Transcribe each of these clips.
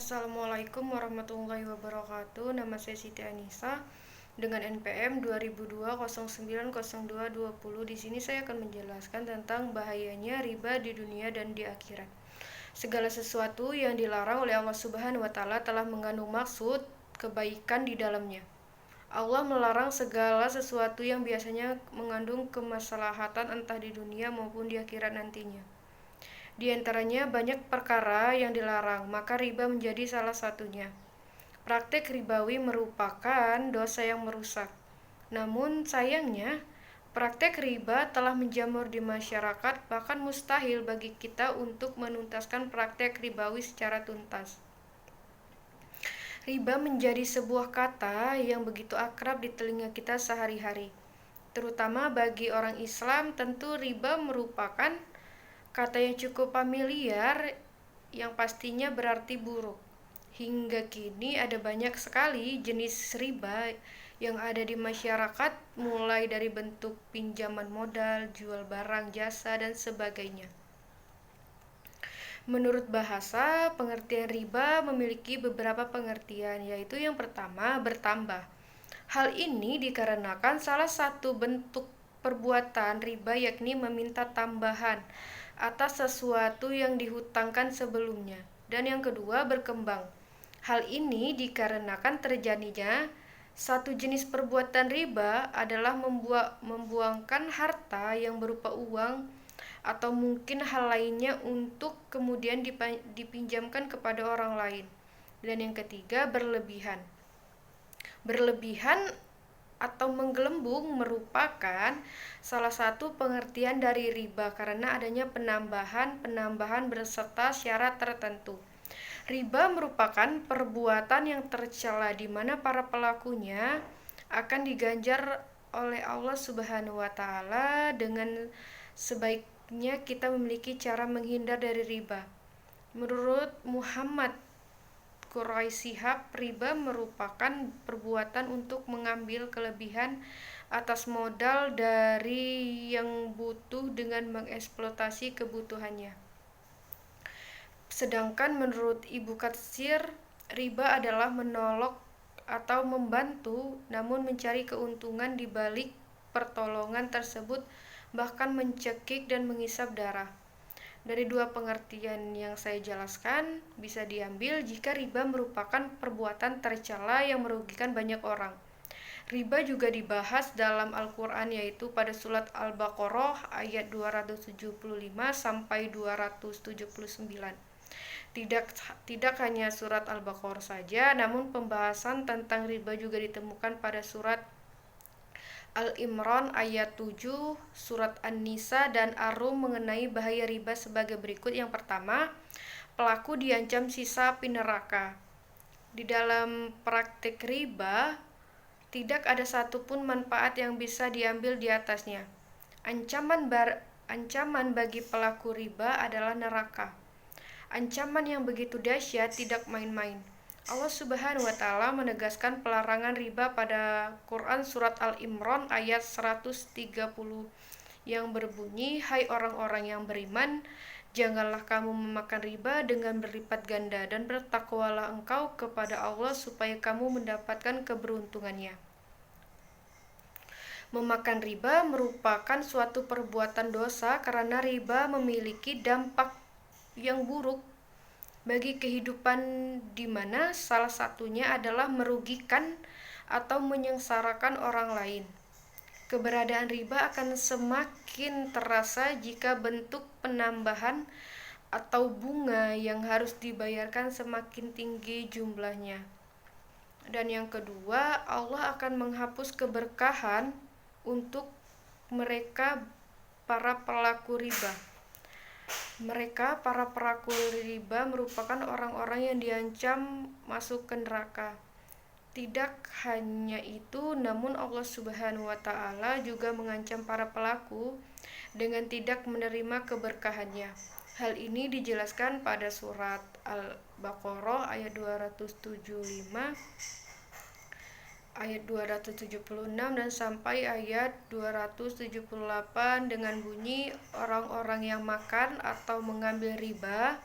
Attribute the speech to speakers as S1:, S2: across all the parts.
S1: Assalamualaikum warahmatullahi wabarakatuh. Nama saya Siti Anissa dengan NPM 2002090220. Di sini saya akan menjelaskan tentang bahayanya riba di dunia dan di akhirat. Segala sesuatu yang dilarang oleh Allah Subhanahu wa taala telah mengandung maksud kebaikan di dalamnya. Allah melarang segala sesuatu yang biasanya mengandung kemaslahatan entah di dunia maupun di akhirat nantinya. Di antaranya banyak perkara yang dilarang, maka riba menjadi salah satunya. Praktek ribawi merupakan dosa yang merusak. Namun sayangnya, praktek riba telah menjamur di masyarakat, bahkan mustahil bagi kita untuk menuntaskan praktek ribawi secara tuntas. Riba menjadi sebuah kata yang begitu akrab di telinga kita sehari-hari. Terutama bagi orang Islam, tentu riba merupakan kata yang cukup familiar yang pastinya berarti buruk. Hingga kini ada banyak sekali jenis riba yang ada di masyarakat, mulai dari bentuk pinjaman modal, jual barang, jasa, dan sebagainya. Menurut bahasa, pengertian riba memiliki beberapa pengertian, yaitu yang pertama, bertambah. Hal ini dikarenakan salah satu bentuk perbuatan riba yakni meminta tambahan atas sesuatu yang dihutangkan sebelumnya. Dan yang kedua, berkembang. Hal ini dikarenakan terjadinya satu jenis perbuatan riba adalah membuangkan harta yang berupa uang atau mungkin hal lainnya untuk kemudian dipinjamkan kepada orang lain. Dan yang ketiga, berlebihan. Berlebihan atau menggelembung merupakan salah satu pengertian dari riba karena adanya penambahan beserta syarat tertentu. Riba merupakan perbuatan yang tercela di mana para pelakunya akan diganjar oleh Allah Subhanahu wa taala. Dengan sebaiknya kita memiliki cara menghindar dari riba. Menurut Muhammad Quraisihab, riba merupakan perbuatan untuk mengambil kelebihan atas modal dari yang butuh dengan mengeksploitasi kebutuhannya. Sedangkan menurut Ibnu Katsir, riba adalah menolong atau membantu namun mencari keuntungan di balik pertolongan tersebut, bahkan mencekik dan menghisap darah. Dari dua pengertian yang saya jelaskan, bisa diambil jika riba merupakan perbuatan tercela yang merugikan banyak orang. Riba juga dibahas dalam Al-Quran, yaitu pada surat Al-Baqarah ayat 275 sampai 279. Tidak hanya surat Al-Baqarah saja, namun pembahasan tentang riba juga ditemukan pada surat Al-Imran ayat 7, surat An-Nisa, dan Ar-Rum mengenai bahaya riba sebagai berikut. Yang pertama, pelaku diancam siksa api neraka. Di dalam praktik riba, tidak ada satupun manfaat yang bisa diambil di atasnya. Ancaman bagi pelaku riba adalah neraka. Ancaman yang begitu dahsyat tidak main-main. Allah Subhanahu wa taala menegaskan pelarangan riba pada Quran surat Al-Imran ayat 130 yang berbunyi, "Hai orang-orang yang beriman, janganlah kamu memakan riba dengan berlipat ganda, dan bertakwalah engkau kepada Allah supaya kamu mendapatkan keberuntungannya." Memakan riba merupakan suatu perbuatan dosa karena riba memiliki dampak yang buruk bagi kehidupan, di mana salah satunya adalah merugikan atau menyengsarakan orang lain. Keberadaan riba akan semakin terasa jika bentuk penambahan atau bunga yang harus dibayarkan semakin tinggi jumlahnya. Dan yang kedua, Allah akan menghapus keberkahan untuk mereka para pelaku riba. Para pelaku riba merupakan orang-orang yang diancam masuk ke neraka. Tidak hanya itu, namun Allah Subhanahu wa taala juga mengancam para pelaku dengan tidak menerima keberkahannya. Hal ini dijelaskan pada surat Al-Baqarah ayat 275, ayat 276 dan sampai ayat 278 dengan bunyi, orang-orang yang makan atau mengambil riba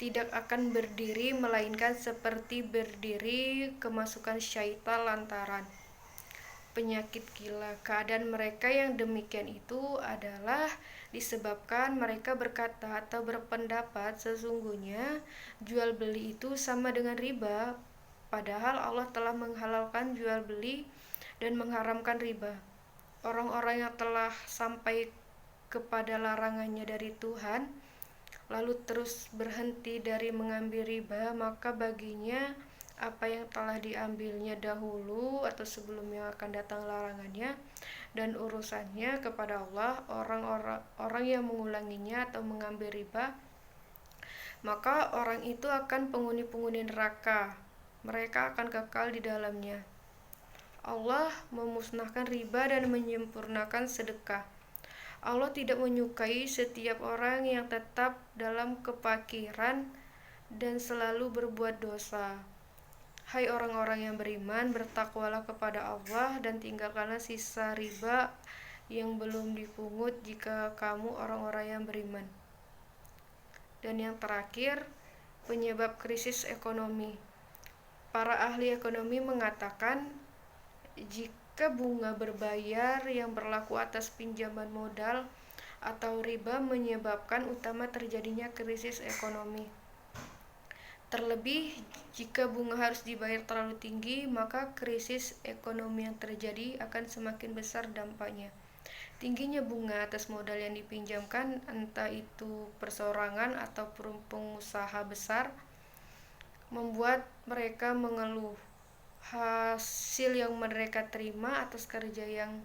S1: tidak akan berdiri, melainkan seperti berdiri kemasukan syaitan lantaran penyakit gila. Keadaan mereka yang demikian itu adalah disebabkan mereka berkata atau berpendapat sesungguhnya jual beli itu sama dengan riba, padahal Allah telah menghalalkan jual beli dan mengharamkan riba. Orang-orang yang telah sampai kepada larangannya dari Tuhan lalu terus berhenti dari mengambil riba, maka baginya apa yang telah diambilnya dahulu atau sebelumnya akan datang larangannya, dan urusannya kepada Allah. Orang yang mengulanginya atau mengambil riba, maka orang itu akan penghuni-penghuni neraka, mereka akan kekal di dalamnya. Allah memusnahkan riba dan menyempurnakan sedekah. Allah tidak menyukai setiap orang yang tetap dalam kepakiran dan selalu berbuat dosa. Hai orang-orang yang beriman, bertakwalah kepada Allah dan tinggalkanlah sisa riba yang belum dipungut jika kamu orang-orang yang beriman. Dan yang terakhir, penyebab krisis ekonomi. Para ahli ekonomi mengatakan jika bunga berbayar yang berlaku atas pinjaman modal atau riba menyebabkan utama terjadinya krisis ekonomi. Terlebih jika bunga harus dibayar terlalu tinggi, maka krisis ekonomi yang terjadi akan semakin besar dampaknya. Tingginya bunga atas modal yang dipinjamkan, entah itu perseorangan atau pengusaha besar, membuat mereka mengeluh. Hasil yang mereka terima atas kerja yang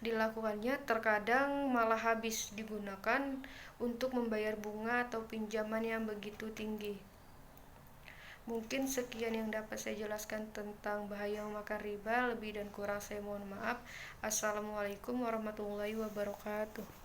S1: dilakukannya terkadang malah habis digunakan untuk membayar bunga atau pinjaman yang begitu tinggi. Mungkin sekian yang dapat saya jelaskan tentang bahaya memakan riba. Lebih dan kurang saya mohon maaf. Assalamualaikum warahmatullahi wabarakatuh.